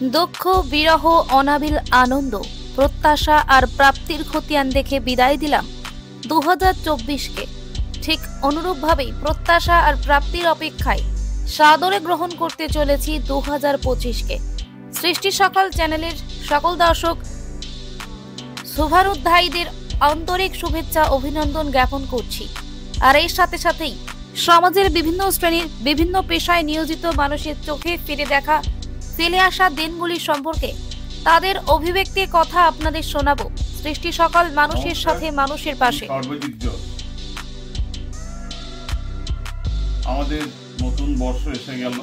দুঃখ, বিরহ, অনাবিল আনন্দ, প্রত্যাশা আর প্রাপ্তির খতিয়ান দেখে বিদায় দিলাম 2024কে। ঠিক অনুরূপভাবেই প্রত্যাশা আর প্রাপ্তির অপেক্ষায় সাদরে গ্রহণ করতে চলেছি 2025কে। সৃষ্টি সকাল চ্যানেলের সকল দর্শক শুভানুধ্যায়ীদের আন্তরিক শুভেচ্ছা অভিনন্দন জ্ঞাপন করছি। আর এর সাথে সাথেই সমাজের বিভিন্ন শ্রেণীর বিভিন্ন পেশায় নিয়োজিত মানুষের চোখে ফেলে আসা দিনগুলি সম্পর্কে তাদের অভিব্যক্তির কথা আপনাদের শোনাবো। সৃষ্টি সকাল, মানুষের সাথে মানুষের পাশে। আমাদের নতুন বর্ষ এসে গেল,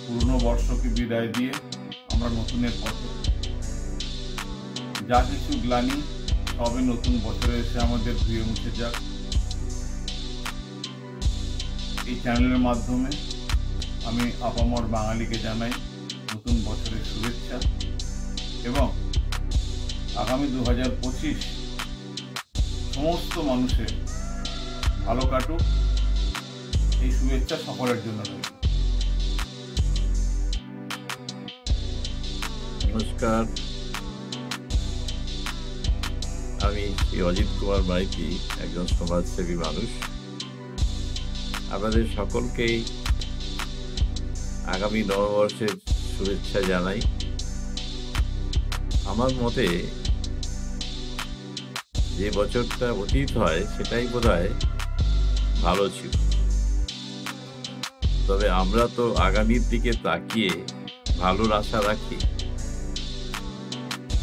পুরনো বর্ষকে বিদায় দিয়ে আমরা নতুনের পথে। যা কিছু গ্লানি সবে নতুন বছরে এসে আমাদের ধুয়ে মুছে যাক। এই চ্যানেলের মাধ্যমে আমি আপামর বাঙালিকে জানাই নতুন বছরের শুভেচ্ছা এবং আগামী 2025 সমস্ত মানুষের ভালো কাটুক, এই শুভেচ্ছা সকলের জন্য রইল। নমস্কার, আমি শ্রী অজিত কুমার মাইতি, একজন সমাজসেবী মানুষ। আপনাদের সকলকেই আগামী নববর্ষের শুভেচ্ছা জানাই। আমার মতে যে বছরটা অতীত হয় সেটাই বোধহয় ভালো ছিল, তবে আমরা তো আগামীর দিকে তাকিয়ে ভালোর আশা রাখি।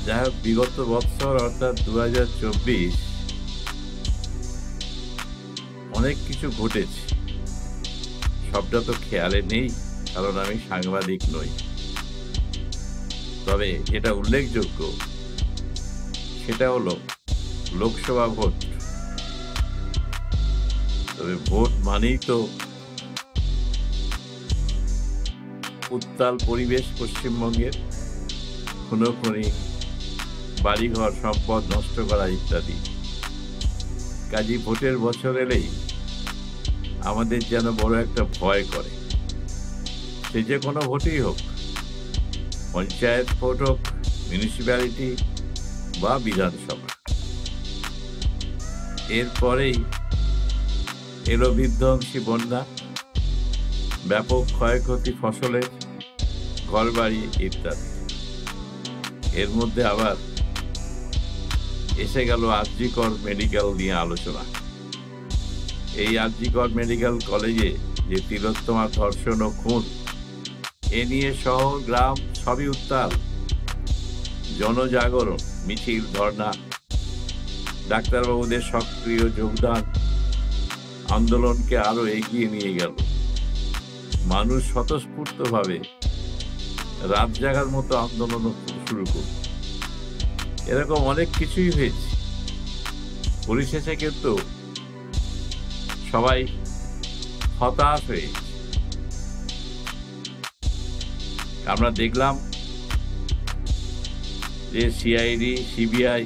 যাই হোক, বিগত বৎসর অর্থাৎ 2024 অনেক কিছু ঘটেছে, সবটা তো খেয়ালে নেই, কারণ আমি সাংবাদিক নই। তবে যেটা উল্লেখযোগ্য সেটা হলো লোকসভা ভোট। তবে ভোট মানেই তো উত্তাল পরিবেশ পশ্চিমবঙ্গের, খুনোখুনি, বাড়িঘর সম্পদ নষ্ট করা ইত্যাদি। কাজী ভোটের বছর এলেই আমাদের যেন বড় একটা ভয় করে। সে যে কোনো ভোটই হোক, পঞ্চায়েত ভোট হোক, মিউনিসিপ্যালিটি বা বিধানসভা। এরপরেই এলো বিধ্বংসী বন্যা, ব্যাপক ক্ষয়ক্ষতি ফসলের, ঘরবাড়ি ইত্যাদি। এর মধ্যে আবার এসে গেল আরজিকর মেডিকেল নিয়ে আলোচনা। এই আরজিকর মেডিকেল কলেজে যে তিলোত্তমা ধর্ষণ ও খুন, এ নিয়ে শহর গ্রাম সবই উত্তাল। জনজাগরণ, মিছিল, ধর্ণা, ডাক্তারবাবুদের সক্রিয় যোগদান আন্দোলনকে আরো এগিয়ে নিয়ে গেল। মানুষ স্বতঃস্ফূর্তভাবে রাত জাগার মতো আন্দোলন শুরু করল। এরকম অনেক কিছুই হয়েছে। পরিশেষে কিন্তু সবাই হতাশ হয়েছে। আমরা দেখলাম যে সিআইডি, সিবিআই,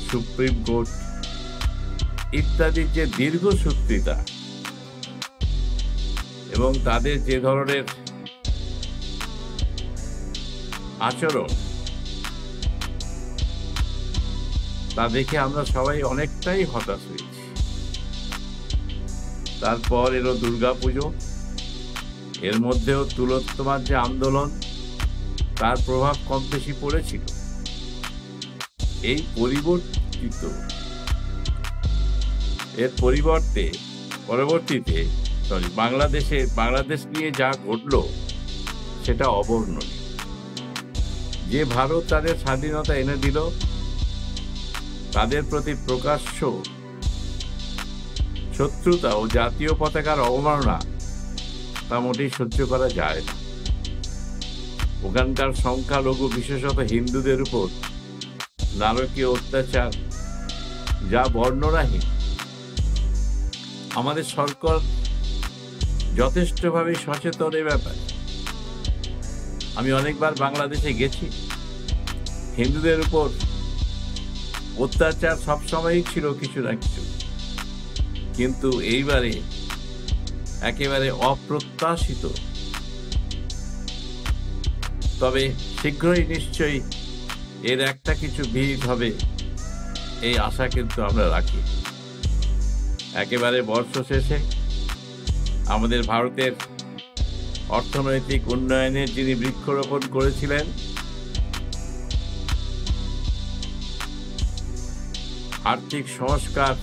সুপ্রিম কোর্ট ইত্যাদির যে দীর্ঘসূত্রিতা এবং তাদের যে ধরনের আচরণ, তা দেখে আমরা সবাই অনেকটাই হতাশ হয়েছি। তারপর এলো দুর্গাপুজো, এর মধ্যেও তিলোত্তমার যে আন্দোলন, তার প্রভাব কম বেশি পড়েছিল। এই পরবর্তীতে বাংলাদেশ নিয়ে যা ঘটলো সেটা অবর্ণনীয়। যে ভারত তাদের স্বাধীনতা এনে দিল, তাদের প্রতি প্রকাশ্য শত্রুতা ও জাতীয় পতাকার অবমাননা, তা মোটেই সহ্য করা যায় না। ওখানকার সংখ্যালঘু, বিশেষত হিন্দুদের উপর নারকীয় অত্যাচার যা বর্ণনাহীন। আমাদের সরকার যথেষ্টভাবে সচেতন এ ব্যাপারে। আমি অনেকবার বাংলাদেশে গেছি। হিন্দুদের উপর অত্যাচার সবসময়ই ছিল কিছু না কিছু, কিন্তু এইবারে একেবারে অপ্রত্যাশিত তবে শীঘ্রই নিশ্চয়ই এর একটা কিছু বিহিত হবে, এই আশা কিন্তু আমরা রাখি। একেবারে বর্ষ শেষে আমাদের ভারতের অর্থনৈতিক উন্নয়নের যিনি বৃক্ষরোপণ করেছিলেন, আর্থিক সংস্কার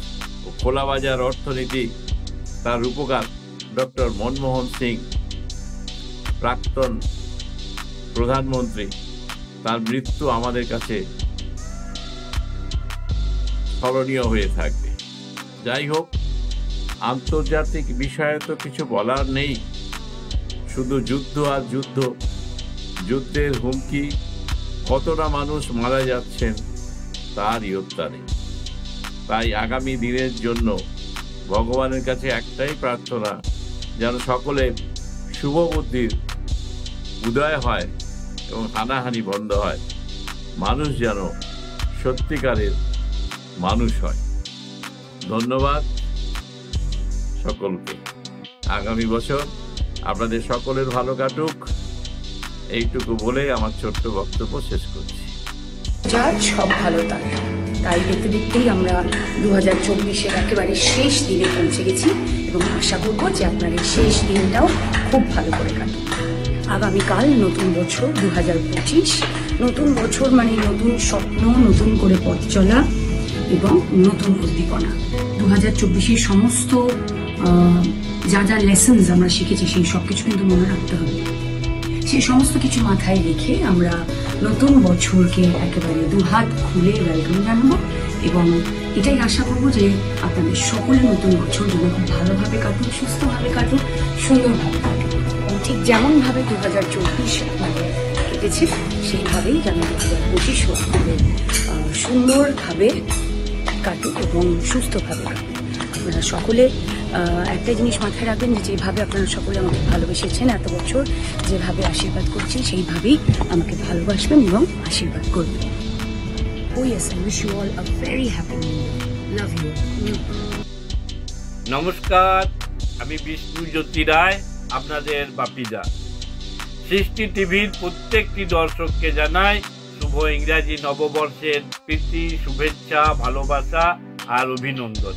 ও খোলাবাজার অর্থনীতি তার রূপকার ডক্টর মনমোহন সিং, প্রাক্তন প্রধানমন্ত্রী, তার মৃত্যু আমাদের কাছে স্মরণীয় হয়ে থাকবে। যাই হোক, আন্তর্জাতিক বিষয়ে তো কিছু বলার নেই, শুধু যুদ্ধ আর যুদ্ধ, যুদ্ধের হুমকি, কতটা মানুষ মারা যাচ্ছেন তার ইয়ত্তা নেই। তাই আগামী দিনের জন্য ভগবানের কাছে একটাই প্রার্থনা, যেন সকলের শুভ বুদ্ধির উদয় হয় এবং হানাহানি বন্ধ হয়, মানুষ যেন সত্যিকারের মানুষ হয়। ধন্যবাদ সকলকে। আগামী বছর আপনাদের সকলের ভালো কাটুক, এইটুকু বলে আমার ছোট্ট বক্তব্য শেষ করছি। সব ভালো তাই দেখতে দেখতেই আমরা 2024-এর একেবারে শেষ দিনে পৌঁছে গেছি এবং আশা করবো যে আপনার এই শেষ দিনটাও খুব ভালো করে কাটুক। আগামীকাল নতুন বছর 2025, নতুন বছর মানে নতুন স্বপ্ন, নতুন করে পথ চলা এবং নতুন উদ্দীপনা। 2024-এর সমস্ত যা যা লেসনস আমরা শিখেছি সেই সব কিছু কিন্তু মনে রাখতে হবে। সেই সমস্ত কিছু মাথায় রেখে আমরা নতুন বছরকে একেবারে দুহাত খুলে ওয়েলকাম জানাবো এবং এটাই আশা করবো যে আপনাদের সকলের নতুন বছর যেন খুব ভালোভাবে কাটুক, সুস্থভাবে কাটুক, সুন্দরভাবে কাটুক। ঠিক যেমনভাবে 2024 মানে কেটেছে সেইভাবেই যেন 2025 আপনাদের সুন্দরভাবে কাটুক এবং সুস্থভাবে কাটুক। আপনারা সকলে একটা জিনিস মাথায় রাখবেন যে যেভাবে আপনারা সকলে আমাকে ভালোবেসেছেন এত বছর, যেভাবে আশীর্বাদ করছি সেইভাবেই আমাকে ভালোবাসবেন এবং আশীর্বাদ করবেন। yes, I wish you all a very happy new year. Love you. নমস্কার, আমি বিষ্ণু জ্যোতি রায়, আপনাদের বাপিদা। সৃষ্টি টিভির প্রত্যেকটি দর্শককে জানাই শুভ ইংরাজি নববর্ষের প্রীতি, শুভেচ্ছা, ভালোবাসা আর অভিনন্দন।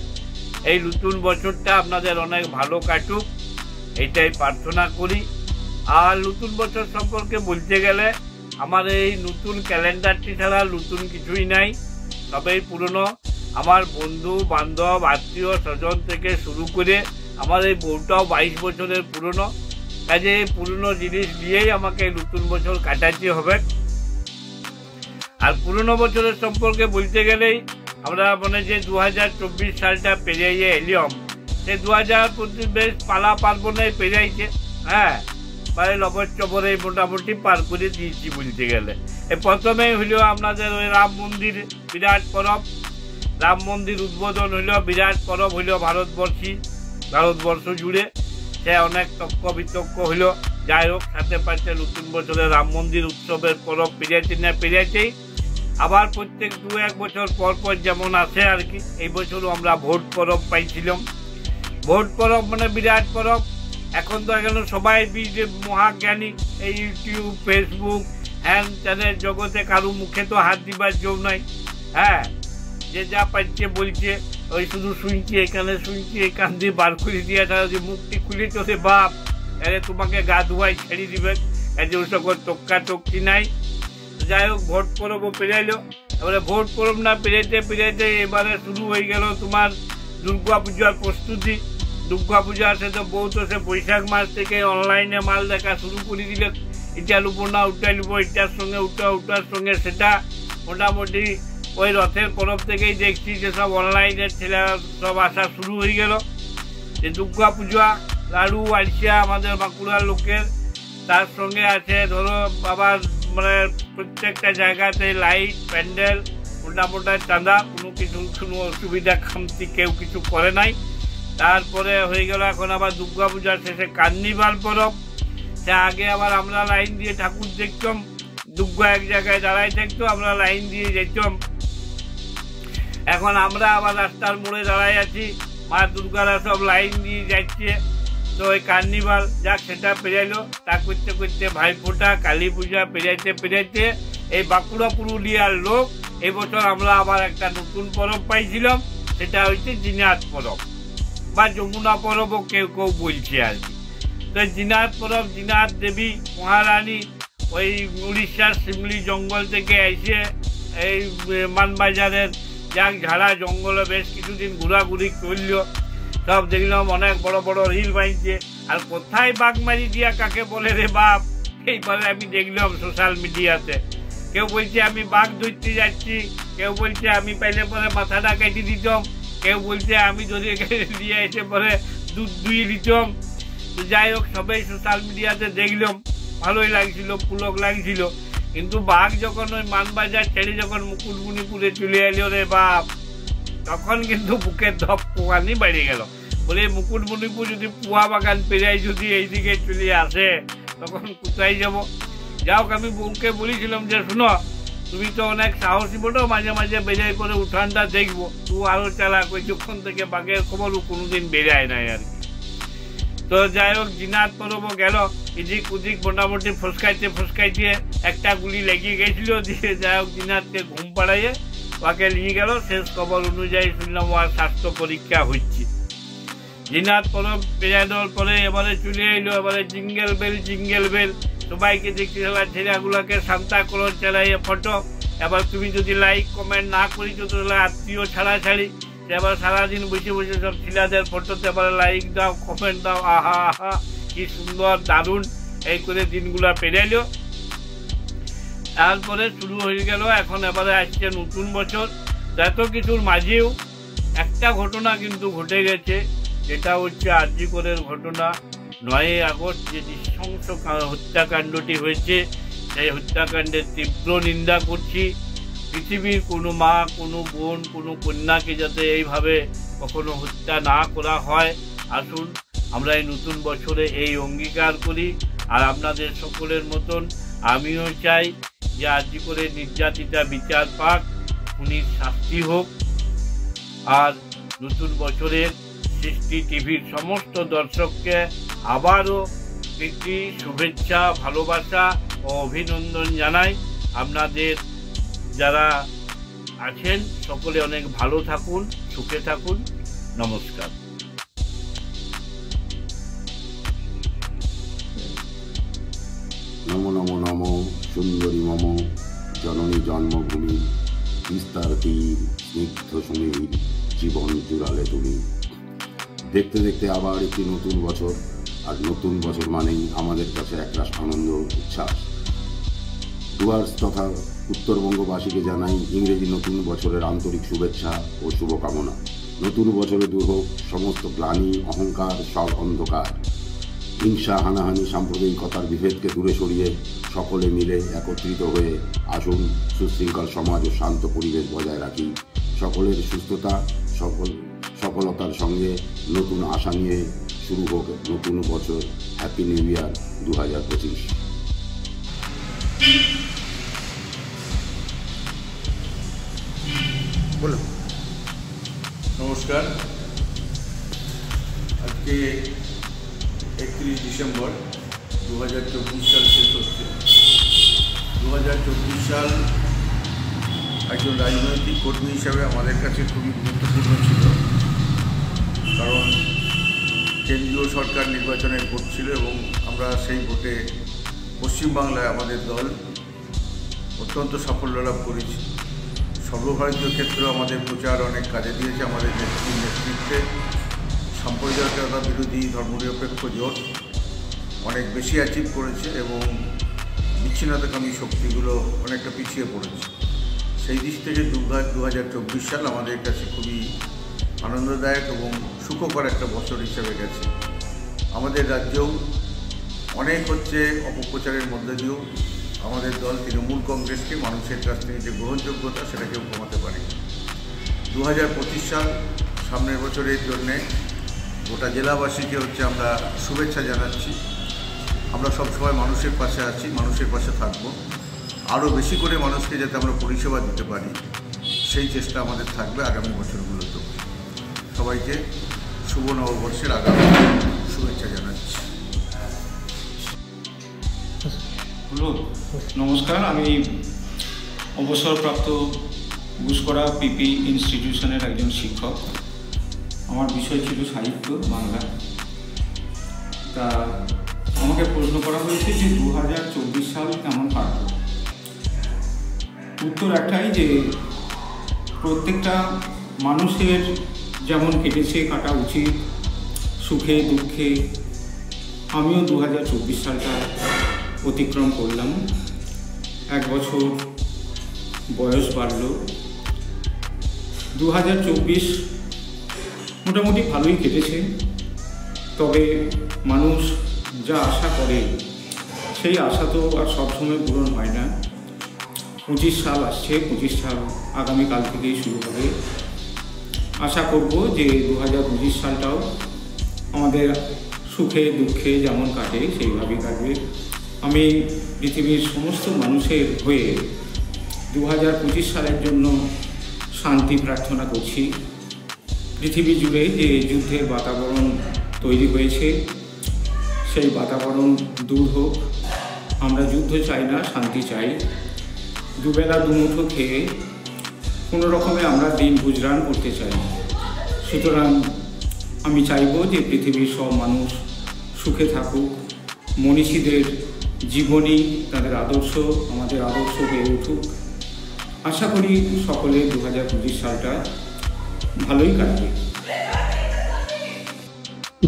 এই নতুন বছরটা আপনাদের অনেক ভালো কাটুক, এটাই প্রার্থনা করি। আর নতুন বছর সম্পর্কে বলতে গেলে আমার এই নতুন ক্যালেন্ডারটি ছাড়া নতুন কিছুই নাই, সবই পুরনো। আমার বন্ধু বান্ধব, আত্মীয় স্বজন থেকে শুরু করে আমার এই বউটাও 22 বছরের পুরনো। কাজে এই পুরনো জিনিস দিয়েই আমাকে নতুন বছর কাটাতে হবে। আর পুরনো বছরের সম্পর্কে বলতে গেলেই আমরা মানে যে 2024 সালটা পেরিয়ে এলাম, সে 2025 বেশ পালা পার্বণে পেরিয়েছে। হ্যাঁ, প্রায় নবচবরে মোটামুটি পার করে দিয়েছি বলতে গেলে। প্রথমেই হইল আপনাদের ওই রাম মন্দির বিরাট পরব, রাম মন্দির উদ্বোধন হইল, বিরাট পরব হইল ভারতবর্ষ জুড়ে। সে অনেক তর্ক বিতর্ক হইল। যাই হোক, সাথে পাচ্ছে নতুন বছরে রাম মন্দির উৎসবের পরব পেরিয়েছেই। আবার প্রত্যেক 2-1 বছর পর পর যেমন আসে আর কি, এই বছরও আমরা ভোট পরব পাইছিলাম। ভোট পরব মানে বিরাট পরব। এখন তো এখানে সবাই মহাজ্ঞানী, এই ইউটিউব, ফেসবুক, হ্যান চ্যানেল জগতে কারো মুখে তো হাত দিবার জো নাই। হ্যাঁ, যে যা পাচ্ছে বলছে, ওই শুধু শুনছি, এখানে শুনছি, এখান দিয়ে বার করে দিয়ে যে মুখটি খুলে চলে বাপ, আরে তোমাকে গা ধোয়াই ছেড়ে দিবে, কাজে ওই সকল টক্কা টক্কি নাই। যাই হোক, ভোট পরবও পেরাইলো। এবারে ভোট পরব না পেরাইতে এবারে শুরু হয়ে গেল তোমার দুর্গা পূজার প্রস্তুতি। দুর্গা পূজা আছে তো বউ তো সে বৈশাখ মাস থেকে অনলাইনে মাল দেখা শুরু করে দিলে। এটা লুবো না ওটা লুবো, এটার সঙ্গে ওটার সঙ্গে সেটা। মোটামুটি ওই রথের পরব থেকেই দেখছি যে সব অনলাইনের ছেলেরা সব আসা শুরু হয়ে গেল। যে দুর্গা পূজা, লাড়ু আলসিয়া আমাদের বাঁকুড়ার লোকের, তার সঙ্গে আছে ধরো বাবার মানে প্রত্যেকটা জায়গাতে লাইট, প্যান্ডেল, মোটামোটা চাঁদা, কোনো অসুবিধা খামতি কেউ কিছু করে নাই। তারপরে হয়ে গেল এখন আবার দুর্গা পূজার শেষে কার্নিভাল পরব। সে আগে আবার আমরা লাইন দিয়ে ঠাকুর দেখতাম, দুর্গা এক জায়গায় দাঁড়াই থাকতো, আমরা লাইন দিয়ে যেতাম। এখন আমরা আবার রাস্তার মোড়ে দাঁড়াই আছি, মা দুর্গারা সব লাইন দিয়ে যাচ্ছে। তো ওই কার্নিভাল যাক সেটা পেরাইলো, তা করতে করতে ভাইফোঁটা, কালী পূজা পেরাইতে এই বাঁকুড়া পুরুলিয়ার লোক এবছর আমরা আবার একটা নতুন পরব পাইছিলাম, সেটা হচ্ছে জিনাত পরব বা যমুনা পরবও কেউ কেউ বলছে আর কি। তো জিনাত পরব, জিনাত দেবী মহারানী ওই উড়িষ্যার শিমলি জঙ্গল থেকে এসে এই মানবাজারের যাক ঝাড়া জঙ্গলে বেশ কিছুদিন ঘোরাঘুরি করল, সব দেখলাম অনেক বড় বড় রিল বাঁধছে। আর কোথায় বাঘমারি দিয়া কাকে বলে রে বাপ, এইবারে আমি দেখলাম সোশ্যাল মিডিয়াতে কেউ বলছে আমি বাঘ ধরতে যাচ্ছি, কেউ বলছে আমি পাইলে পরে মাথাটা কেটে দিতাম, কেউ বলছে আমি ধরে দিয়ে এসে পরে দুধ দুই দিতাম। তো যাই হোক, সবাই সোশ্যাল মিডিয়াতে দেখলাম, ভালোই লাগছিল, পুলক লাগছিল। কিন্তু বাঘ যখন ওই মানবাজার ছেড়ে যখন মুকুটমণিপুরে চলে এলো রে বাপ, তখন কিন্তু বুকের ধপ পোয়ানি বেড়ে গেল। বলে মুকুটমণিপুর যদি পুয়া বাগান পেরিয়ে যদি এইদিকে চলে আসে তখন কোথায় যাব? যাও, আমি বউকে বলেছিলাম যে শোনো, তুমি তো অনেক সাহসী বটো, মাঝে মাঝে বেজাই করে উঠানটা দেখবো, তুই আরো চালাক, ওই যখন থেকে বাঘের খবরও কোনোদিন বেরায় নাই আর কি। তো যাই হোক, জিনাত পরব গেল, এদিক ওদিক মোটামুটি ফসকাইতে একটা গুলি লেগে গেছিল, দিয়ে যাই হোক জিনাতকে ঘুম পাড়াইয়ে ওকে নিয়ে গেল। শেষ খবর অনুযায়ী শুনলাম ওর স্বাস্থ্য পরীক্ষা হচ্ছে। জিনাত পরব পেরানোর পরে এবারে চলে এলো এবারে জিঙ্গেল বেল, সবাইকে দেখতে হবে, ছেলেগুলোকে সান্তা ক্লজ চালাইয়ে ফটো। এবার তুমি যদি লাইক কমেন্ট না করি তো তাহলে আত্মীয় ছাড়াছাড়ি, এবার সারাদিন বসে বসে সব ছেলেদের ফটোতে এবারে লাইক দাও, কমেন্ট দাও, আহা আহা কি সুন্দর দারুণ, এই করে দিনগুলা পেরাইলো। তারপরে শুরু হয়ে গেল, এখন এবারে আসছে নতুন বছর। এত কিছুর মাঝেও একটা ঘটনা কিন্তু ঘটে গেছে, যেটা হচ্ছে আরজিকরের ঘটনা। 9 আগস্ট যে নৃশংস হত্যাকাণ্ডটি হয়েছে, সেই হত্যাকাণ্ডের তীব্র নিন্দা করছি। পৃথিবীর কোনো মা, কোনো বোন, কোনো কন্যাকে যাতে এইভাবে কখনো হত্যা না করা হয়। আসুন আমরা এই নতুন বছরে এই অঙ্গীকার করি। আর আপনাদের সকলের মতন আমিও চাই যে আরজিকরে নির্যাতিতা বিচার পাক, খুনির শাস্তি হোক। আর নতুন বছরের সৃষ্টি টিভির সমস্ত দর্শককে আবারও প্রীতি, শুভেচ্ছা, ভালোবাসা ও অভিনন্দন জানাই। আপনাদের যারা আছেন সকলে অনেক ভালো থাকুন, সুখে থাকুন। নমস্কার। নমো নমো নমো সুন্দরী মম জননী জন্মভূমি, বিস্তার তীর স্নিগ্ধ সমীর, জীবন জুড়ালে তুমি। দেখতে দেখতে আবার একটি নতুন বছর, আর নতুন বছর মানেই আমাদের কাছে একরাশ আনন্দ, উচ্ছ্বাস। ডুয়ার্স তথা উত্তরবঙ্গবাসীকে জানাই ইংরেজি নতুন বছরের আন্তরিক শুভেচ্ছা ও শুভকামনা। নতুন বছরে দূর হোক সমস্ত গ্লানি, অহংকার, সব অন্ধকার, হিংসা, হানাহানি, সাম্প্রদায়িকতার বিভেদকে দূরে সরিয়ে সকলে মিলে একত্রিত হয়ে আসুন সুশৃঙ্খল সমাজ ও শান্ত পরিবেশ বজায় রাখি। সকলের সুস্থতা, সফলতার সঙ্গে নতুন আশা নিয়ে শুরু হোক নতুন বছর। Happy new year 2025। বলুন। নমস্কার। আজকে 31 ডিসেম্বর 2024 সাল শেষ হচ্ছে। 2024 সাল একজন রাজনৈতিক কর্মী হিসাবে আমাদের কাছে খুবই গুরুত্বপূর্ণ ছিল, কারণ কেন্দ্রীয় সরকার নির্বাচনের ভোট ছিল এবং আমরা সেই ভোটে পশ্চিমবাংলায় আমাদের দল অত্যন্ত সাফল্য লাভ করেছি। সর্বভারতীয় ক্ষেত্রে আমাদের প্রচার অনেক কাজে দিয়েছে। আমাদের নেতৃত্বে সাম্প্রদায়িকতা বিরোধী ধর্মনিরপেক্ষ জোট অনেক বেশি অ্যাচিভ করেছে এবং বিচ্ছিন্নতাকামী শক্তিগুলো অনেকটা পিছিয়ে পড়েছে। সেই দিক থেকে 2024 সাল আমাদের কাছে খুবই আনন্দদায়ক এবং সুখকর একটা বছর হিসেবে গেছে। আমাদের রাজ্যেও অনেক অপপ্রচারের মধ্যে দিয়েও আমাদের দল তৃণমূল কংগ্রেসকে মানুষের কাছ থেকে যে গ্রহণযোগ্যতা সেটাকেও কমাতে পারে। 2025 সাল সামনের বছরের জন্যে গোটা জেলাবাসীকে আমরা শুভেচ্ছা জানাচ্ছি। আমরা সবসময় মানুষের পাশে আছি, মানুষের পাশে থাকব। আরও বেশি করে মানুষকে যাতে আমরা পরিষেবা দিতে পারি সেই চেষ্টা আমাদের থাকবে আগামী বছরগুলোতেও। সবাইকে শুভ নববর্ষের আগামী শুভেচ্ছা জানাচ্ছি। হ্যালো, নমস্কার। আমি অবসরপ্রাপ্ত গুসকরা পিপি ইনস্টিটিউশনের একজন শিক্ষক। আমার বিষয় ছিল সাহিত্য বাংলা। তা আমাকে প্রশ্ন করা হয়েছে যে 2024 সাল কেমন কাটল। উত্তর একটাই যে প্রত্যেকটা মানুষের যেমন কেটেছে কাটা উচিত, সুখে দুঃখে। আমিও 2024 সালটা অতিক্রম করলাম। 1 বছর বয়স বাড়ল। 2024 মোটামুটি ভালোই কেটেছে। তবে মানুষ যা আশা করে সেই আশা তো আর সবসময় পূরণ হয় না। 25 সাল আসছে, 25 সাল আগামীকাল থেকেই শুরু হবে। আশা করব যে 2025 সালটাও আমাদের সুখে দুঃখে যেমন কাটে সেইভাবেই কাটবে। আমি পৃথিবীর সমস্ত মানুষের হয়ে 2025 সালের জন্য শান্তি প্রার্থনা করছি। পৃথিবী জুড়ে যে যুদ্ধের বাতাবরণ তৈরি হয়েছে সেই বাতাবরণ দূর হোক। আমরা যুদ্ধ চাই না, শান্তি চাই। দুবেলা দুমুঠো খেয়ে কোনো রকমে আমরা দিন গুজরান করতে চাই। সুতরাং আমি চাইব যে পৃথিবীর সব মানুষ সুখে থাকুক। মনীষীদের জীবনী, তাদের আদর্শ আমাদের আদর্শ হয়ে উঠুক। আশা করি সকলে 2025 সালটা ভালোই কাটবে।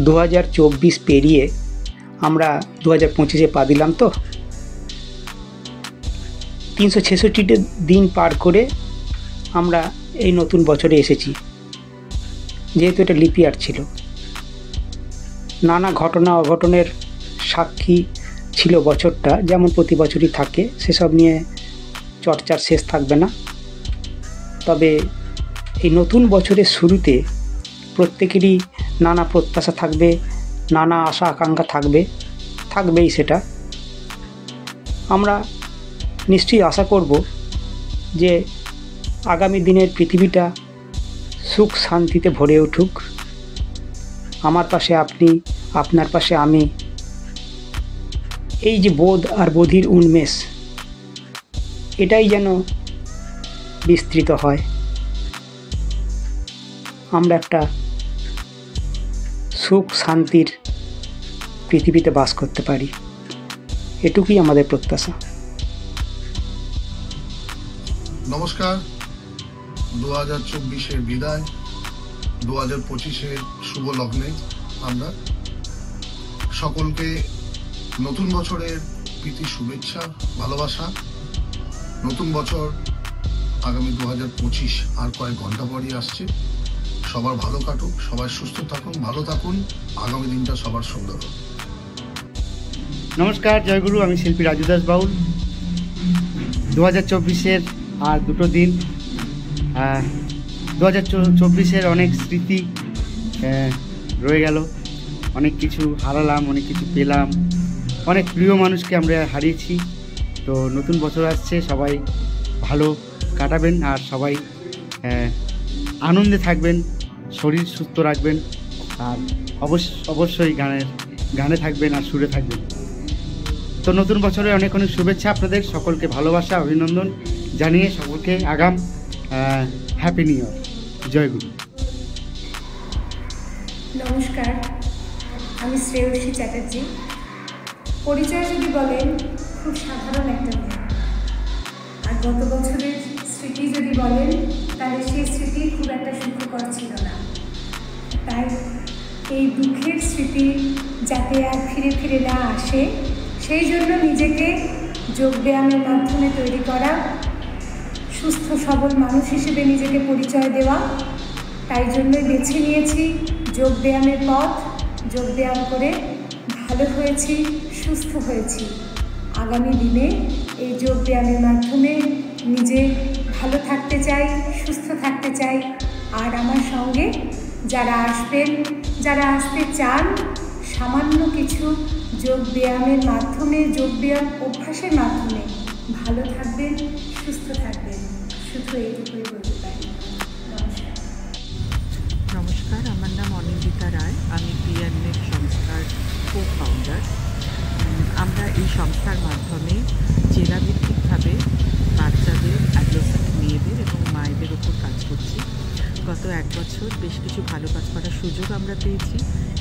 2024 পেরিয়ে আমরা 2025-এ পা দিলাম। তো 366 দিন পার করে আমরা এই নতুন বছরে এসেছি। যেহেতু এটা লিপ ইয়ার ছিল, নানা ঘটনা অঘটনের সাক্ষী ছিল বছরটা, যেমন প্রতি বছরই থাকে। সেসব নিয়ে চর্চার শেষ থাকবে না। তবে এই নতুন বছরের শুরুতে প্রত্যেকেরই নানা প্রত্যাশা থাকবে, নানা আশা আকাঙ্ক্ষা থাকবেই সেটা। আমরা নিশ্চয়ই আশা করব যে আগামী দিনের পৃথিবীটা সুখ শান্তিতে ভরে উঠুক। আমার পাশে আপনি, আপনার পাশে আমি। এই যে বোধ আর বোধির উন্মেষ, এটাই যেন বিস্তৃত হয়। আমরা একটা সুখ শান্তির পৃথিবীতে বাস করতে পারি, এটুকুই আমাদের প্রত্যাশা। নমস্কার। 2024-এর বিদায়, 2025-এর শুভ লগ্নে আমরা সকলকে নতুন বছরের প্রীতি শুভেচ্ছা ভালোবাসা। নতুন বছর আগামী 2025 আর কয়েক ঘন্টা পরই আসছে। সবার ভালো কাটুক, সবাই সুস্থ থাকুন, ভালো থাকুন। আগামী দিনটা সবার সুন্দর হোক। নমস্কার, জয়গুরু। আমি শিল্পী রাজু দাস বাউল। 2024-এর আর দুটো দিন। 2024-এর অনেক স্মৃতি রয়ে গেল। অনেক কিছু হারালাম, অনেক কিছু পেলাম, অনেক প্রিয় মানুষকে আমরা হারিয়েছি। তো নতুন বছর আসছে, সবাই ভালো কাটাবেন আর সবাই আনন্দে থাকবেন, শরীর সুস্থ রাখবেন আর অবশ্যই গানে থাকবেন আর সুরে থাকবেন। তো নতুন বছরে অনেক অনেক শুভেচ্ছা আপনাদের সকলকে, ভালোবাসা অভিনন্দন জানিয়ে সকলকে আগাম হ্যাপি নিউ ইয়ার। জয়গুরু। নমস্কার, আমি শ্রেয়সী চ্যাটার্জি। পরিচয় যদি বলেন, খুব সাধারণ একটা মেয়ে। আর গত বছরের স্মৃতি যদি বলেন, তাহলে সেই স্মৃতি খুব একটা সুখকর ছিল না। তাই এই দুঃখের স্মৃতি যাতে আর ফিরে ফিরে না আসে, সেই জন্য নিজেকে যোগব্যায়ামের মাধ্যমে তৈরি করা, সুস্থ সবল মানুষ হিসেবে নিজেকে পরিচয় দেওয়া। তাই জন্যই বেছে নিয়েছি যোগব্যায়ামের পথ। যোগব্যায়াম করে ভালো হয়েছি, সুস্থ হয়েছি। আগামী দিনে এই যোগব্যায়ামের মাধ্যমে নিজে ভালো থাকতে চাই, সুস্থ থাকতে চাই। আর আমার সঙ্গে যারা আসতে চান, সামান্য কিছু যোগব্যায়ামের মাধ্যমে, যোগব্যায়াম অভ্যাসের মাধ্যমে ভালো থাকবেন, সুস্থ থাকবেন। শুধু এইটুকুই বলতে পারি। নমস্কার। নমস্কার, আমার নাম অনিন্দিতা রায়। আমি পিএনএফ সংস্থার কো-ফাউন্ডার। আমরা এই সংস্থার মাধ্যমে জেলাভিত্তিকভাবে বাচ্চাদের, অ্যাডোলেসেন্ট মেয়েদের এবং মায়েদের উপর কাজ করছি। গত 1 বছর বেশ কিছু ভালো কাজ করার সুযোগ আমরা পেয়েছি,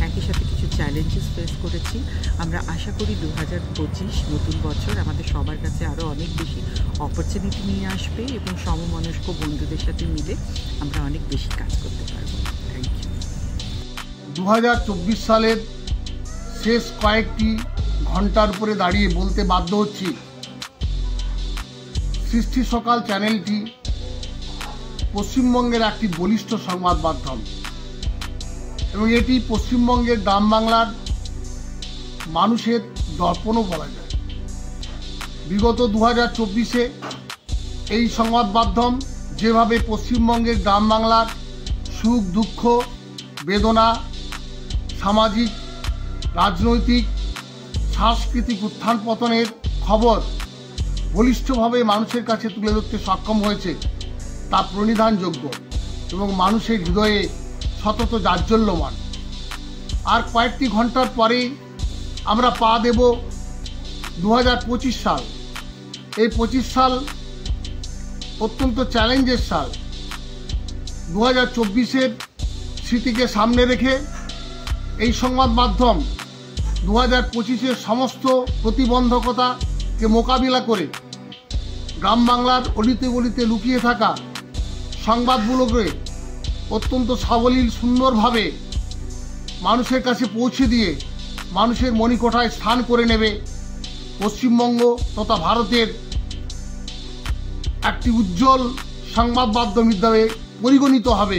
একই সাথে কিছু চ্যালেঞ্জেস ফেস করেছি। আমরা আশা করি 2025 নতুন বছর আমাদের সবার কাছে আরও অনেক বেশি অপরচুনিটি নিয়ে আসবে এবং সমমনস্ক বন্ধুদের সাথে মিলে আমরা অনেক বেশি কাজ করতে পারবো। Thank you. 2024 সালের শেষ কয়েকটি ঘন্টার উপরে দাঁড়িয়ে বলতে বাধ্য হচ্ছি, সৃষ্টি সকাল চ্যানেলটি পশ্চিমবঙ্গের একটি বলিষ্ঠ সংবাদ মাধ্যম এবং এটি পশ্চিমবঙ্গের গ্রাম বাংলার মানুষের দর্পণও বলা যায়। বিগত 2024-এ এই সংবাদ মাধ্যম যেভাবে পশ্চিমবঙ্গের গ্রাম বাংলার সুখ দুঃখ বেদনা, সামাজিক, রাজনৈতিক, সাংস্কৃতিক উত্থান পতনের খবর বলিষ্ঠভাবে মানুষের কাছে তুলে ধরতে সক্ষম হয়েছে তা প্রণিধানযোগ্য এবং মানুষের হৃদয়ে সতত জাজ্বল্যমান। আর কয়েকটি ঘন্টার পরেই আমরা পা দেব 2025 সাল। এই 25 সাল অত্যন্ত চ্যালেঞ্জের সাল। 2024-এর স্মৃতিকে সামনে রেখে এই সংবাদ মাধ্যম 2025-এর সমস্ত প্রতিবন্ধকতাকে মোকাবিলা করে গ্রাম বাংলার অলিতে গলিতে লুকিয়ে থাকা সংবাদগুলোকে অত্যন্ত সাবলীল সুন্দরভাবে মানুষের কাছে পৌঁছে দিয়ে মানুষের মণিকোঠায় স্থান করে নেবে, পশ্চিমবঙ্গ তথা ভারতের একটি উজ্জ্বল সংবাদ মাধ্যম হিসেবে পরিগণিত হবে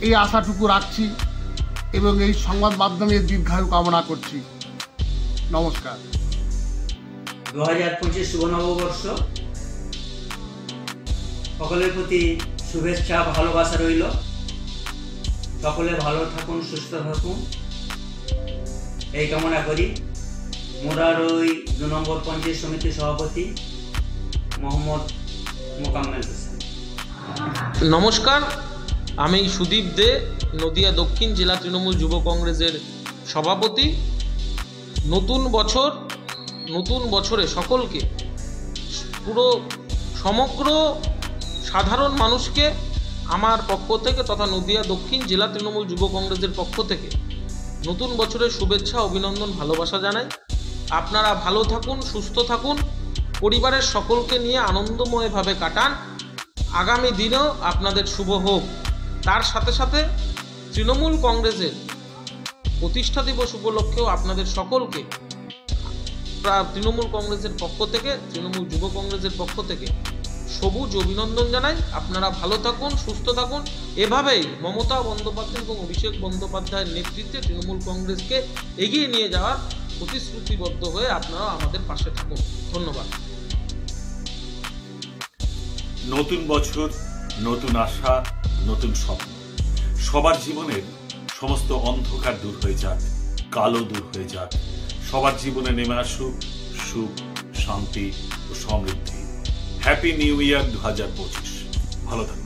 এই আশাটুকু রাখছি এবং এই সংবাদ মাধ্যমের দীর্ঘায়ু কামনা করছি। নমস্কার। 2025 শুভ নববর্ষ, সকলের প্রতি শুভেচ্ছা ভালোবাসা রইল। সকলে ভালো থাকুন, সুস্থ থাকুন এই কামনা করি। মোরার ওই 2 নম্বর পঞ্চায়েত সমিতির সভাপতি মোহাম্মদ মোকাম্মেল হোসেন। নমস্কার, আমি সুদীপ দে, নদিয়া দক্ষিণ জেলা তৃণমূল যুব কংগ্রেসের সভাপতি। নতুন বছরে সকলকে, পুরো সমগ্র সাধারণ মানুষকে আমার পক্ষ থেকে তথা নদিয়া দক্ষিণ জেলা তৃণমূল যুব কংগ্রেসের পক্ষ থেকে নতুন বছরের শুভেচ্ছা, অভিনন্দন, ভালোবাসা জানাই। আপনারা ভালো থাকুন, সুস্থ থাকুন, পরিবারের সকলকে নিয়ে আনন্দময়ভাবে কাটান। আগামী দিনেও আপনাদের শুভ হোক। তার সাথে সাথে তৃণমূল কংগ্রেসের প্রতিষ্ঠা দিবস উপলক্ষেও আপনাদের সকলকে তৃণমূল কংগ্রেসের পক্ষ থেকে, তৃণমূল যুব কংগ্রেসের পক্ষ থেকে সবুজ অভিনন্দন জানাই। আপনারা ভালো থাকুন, সুস্থ থাকুন। এভাবেই মমতা বন্দ্যোপাধ্যায় এবং অভিষেক বন্দ্যোপাধ্যায়ের নেতৃত্বে তৃণমূল কংগ্রেসকে এগিয়ে নিয়ে যাওয়ার প্রতিশ্রুতিবদ্ধ হয়ে আপনারা আমাদের পাশে থাকুন। ধন্যবাদ। নতুন বছর, নতুন আশা, নতুন স্বপ্ন। সবার জীবনের সমস্ত অন্ধকার দূর হয়ে যাক, কালো দূর হয়ে যাক। সবার জীবনে নেমে আসুক সুখ, শান্তি ও সমৃদ্ধি। Happy new year 2025। ভালো থাকুন।